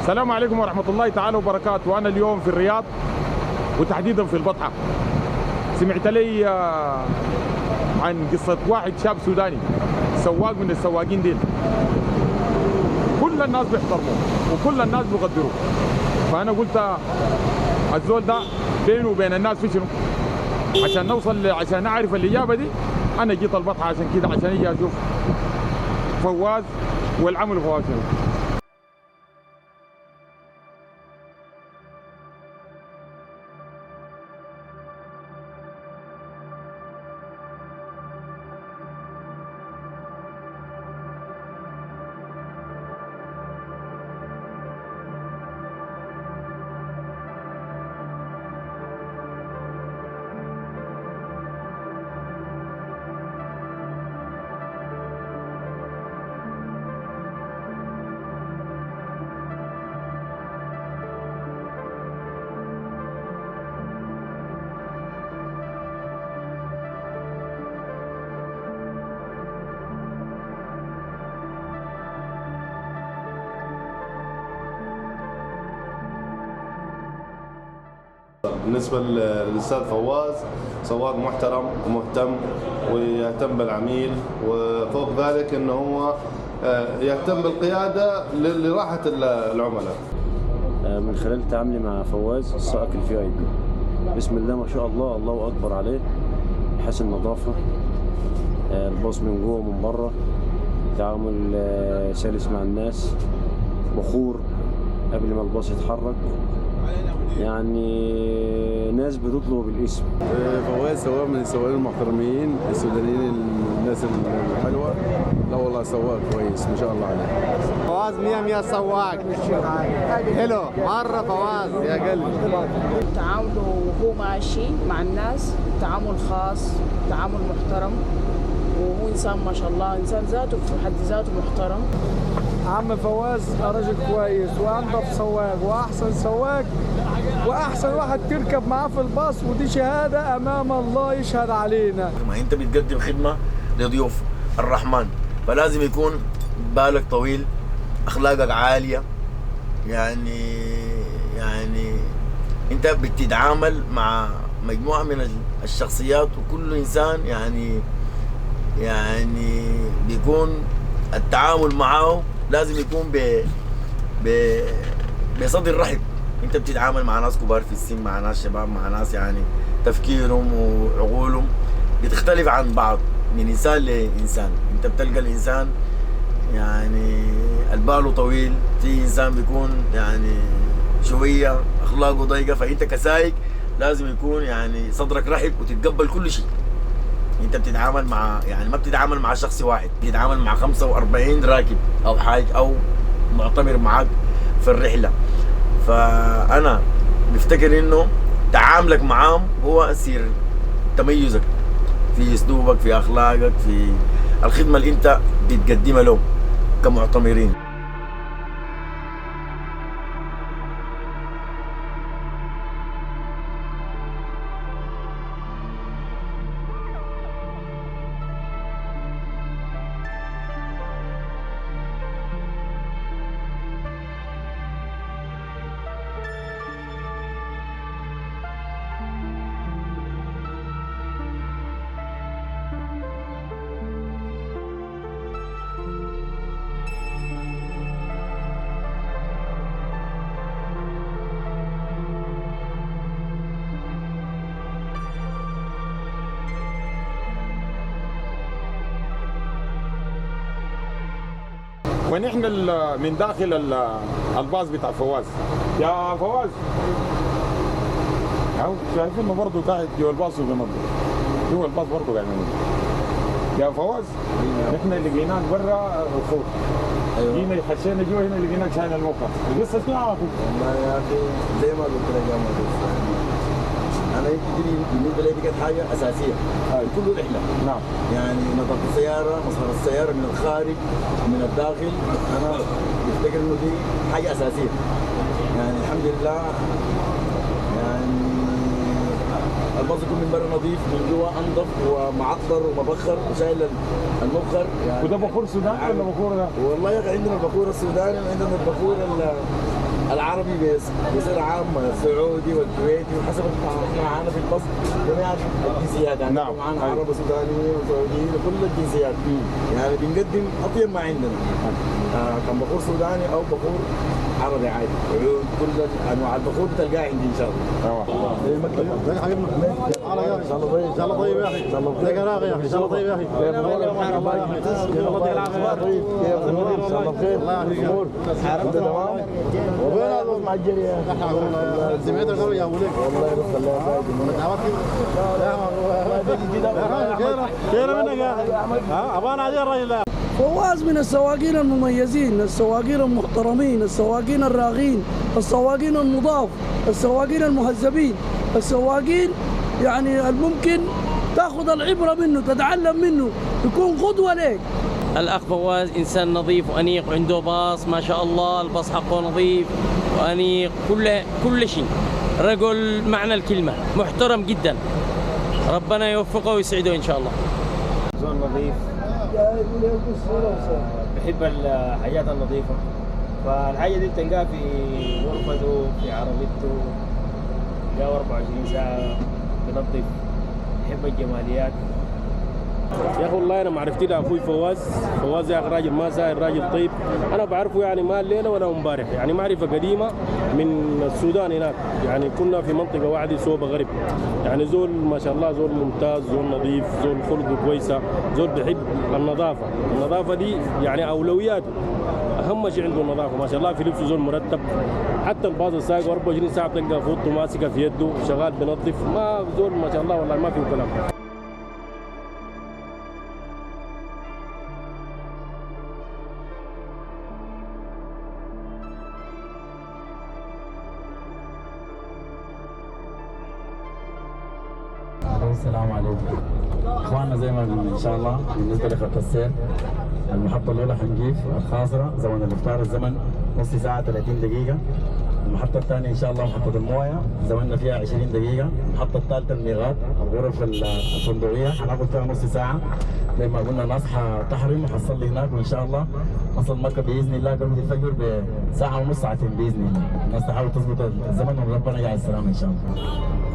السلام عليكم ورحمة الله تعالى وبركاته. أنا اليوم في الرياض وتحديدا في البطحة. سمعت لي عن قصة واحد شاب سوداني سواق من السواقين ديل، كل الناس بيحترموه وكل الناس بيقدروه. فأنا قلت الزول ده بينه وبين الناس في شنو؟ عشان نوصل عشان أعرف الإجابة دي أنا جيت البطحة عشان كده، عشان أجي أشوف فواز والعمل فواز شنو. بالنسبة للأستاذ فواز سواق محترم ومهتم ويهتم بالعميل، وفوق ذلك أنه هو يهتم بالقيادة لراحة العملاء. من خلال تعاملي مع فواز السائق الVIP، بسم الله ما شاء الله، الله أكبر عليه، حسن نظافة، الباص من جوه ومن بره، تعامل سلس مع الناس، بخور قبل ما الباص يتحرك، يعني ناس بتطلب بالاسم. فواز سواق من السواقين المحترمين السودانيين، الناس الحلوه. لا والله سواق كويس ما شاء الله عليه. فواز 100 سواق حلو مره فواز يا قلبي. تعامله وهو ماشي مع الناس تعامل خاص، تعامل محترم، وهو انسان ما شاء الله، انسان ذاته في حد ذاته محترم. عم فواز رجل كويس وانضف سواق واحسن سواق واحسن واحد تركب معاه في الباص، ودي شهاده امام الله يشهد علينا. ما انت بتقدم خدمه لضيوف الرحمن، فلازم يكون بالك طويل، اخلاقك عاليه، يعني انت بتتعامل مع مجموعه من الشخصيات، وكل انسان يعني بيكون التعامل معه لازم يكون بصدر رحب. انت بتتعامل مع ناس كبار في السن، مع ناس شباب، مع ناس يعني تفكيرهم وعقولهم بتختلف عن بعض من انسان لانسان. انت بتلقى الانسان يعني الباله طويل، في انسان بيكون يعني شويه اخلاقه ضيقه، فانت كسايق لازم يكون يعني صدرك رحب وتتقبل كل شيء. انت بتتعامل مع ما بتتعامل مع شخص واحد، بتتعامل مع 45 راكب او حاج او معتمر معك في الرحله. فانا بفتكر انه تعاملك معاهم هو سر تميزك في اسلوبك، في اخلاقك، في الخدمه اللي انت بتقدمها لهم كمعتمرين. ونحن من داخل الباص بتاع فواز. يا فواز شايفينه برضه قاعد جوا الباص وبينظف، جوا الباص برضه قاعد ينظف. يا فواز نحن لقيناك برا الخوف، جينا خشينا جوا هنا لقيناك شايل الموقع، القصه شنو عارف؟ والله يا اخي زي ما قلت لك يا مهندس، انا يمكن بالنسبه لي دي كانت حاجه اساسيه في كل رحله. نعم. يعني نظافه السياره، مصهر السياره من الخارج ومن الداخل، انا بفتكر انه دي حاجه اساسيه. يعني الحمد لله يعني الباص يكون من برا نظيف، من جوا انظف ومعطر ومبخر وشايل المبخر. يعني وده بخور سوداني ولا بخور ده؟ والله يا اخي عندنا البخور السوداني وعندنا البخور العربي بيصير عام سعودي والكويتي وحسب احنا معانا في البص جميع الجنسيات يعني نعم. معانا عرب وسودانيين وسعوديين وكل الجنسيات يعني بنقدم اطيب ما عندنا كان بخور سوداني او بخور عربي عادي كل انواع البخور بتلقاها عندي ان شاء الله. ازيك حبيبنا؟ ان شاء الله طيب ان شاء الله طيب يا اخي ان شاء الله ازيك يا راغي يا اخي ان شاء الله طيب يا اخي الله يعطيك العافيه يا طيب كيف ان شاء الله بخير الله يعطيك الامور حاربت تمام وين هذا معجل يا اخي سمعت الخبر يا ابو ليك والله يرزق الله خير منك يا اخي ابانا هذه الرجل فواز من السواقين المميزين، السواقين المحترمين، السواقين الراغين، السواقين النضاف، السواقين المهذبين، السواقين يعني الممكن تاخذ العبره منه، تتعلم منه، يكون قدوه لك. الاخ فواز انسان نظيف وانيق وعنده باص ما شاء الله، الباص حقه نظيف وانيق، كل شيء، رجل معنى الكلمه، محترم جدا. ربنا يوفقه ويسعده ان شاء الله. زول نظيف، بحب الحاجات النظيفة، فالحاجة دي بتلقاها في غرفته في عربيته، جاء 24 ساعة بنظف، بحب الجماليات. يا اخي والله انا معرفتي لاخوي فواز يا اخي راجل ما سائر، راجل طيب، انا بعرفه يعني ما الليله ولا امبارح، يعني معرفه قديمه من السودان هناك، يعني كنا في منطقه واحده صوبه غرب، يعني زول ما شاء الله زول ممتاز، زول نظيف، زول خلقه كويسه، زول بيحب النظافه دي يعني اولوياته، اهم شيء عنده النظافه ما شاء الله، في لبسه زول مرتب، حتى الباص السايق 24 ساعه بتلقى فوطه ماسكه في يده شغال بنظف، ما زول ما شاء الله والله ما فيه كلام. السلام عليكم اخواننا، زي ما ان شاء الله بالنسبه لخط السير المحطه الاولى حنجيف الخاصره زمن الافطار الزمن نص ساعه 30 دقيقه. المحطه الثانيه ان شاء الله محطه المويه زمننا فيها 20 دقيقه. المحطه الثالثه الميغات الغرف الفندقيه حناخذ فيها نص ساعه، زي ما قلنا الناس حتحرم وحتصلي هناك، وان شاء الله نصل مكه باذن الله قبل الفجر بساعه ونص ساعتين باذن الله. الناس تحاول تظبط الزمن وربنا يجعل السلام ان شاء الله.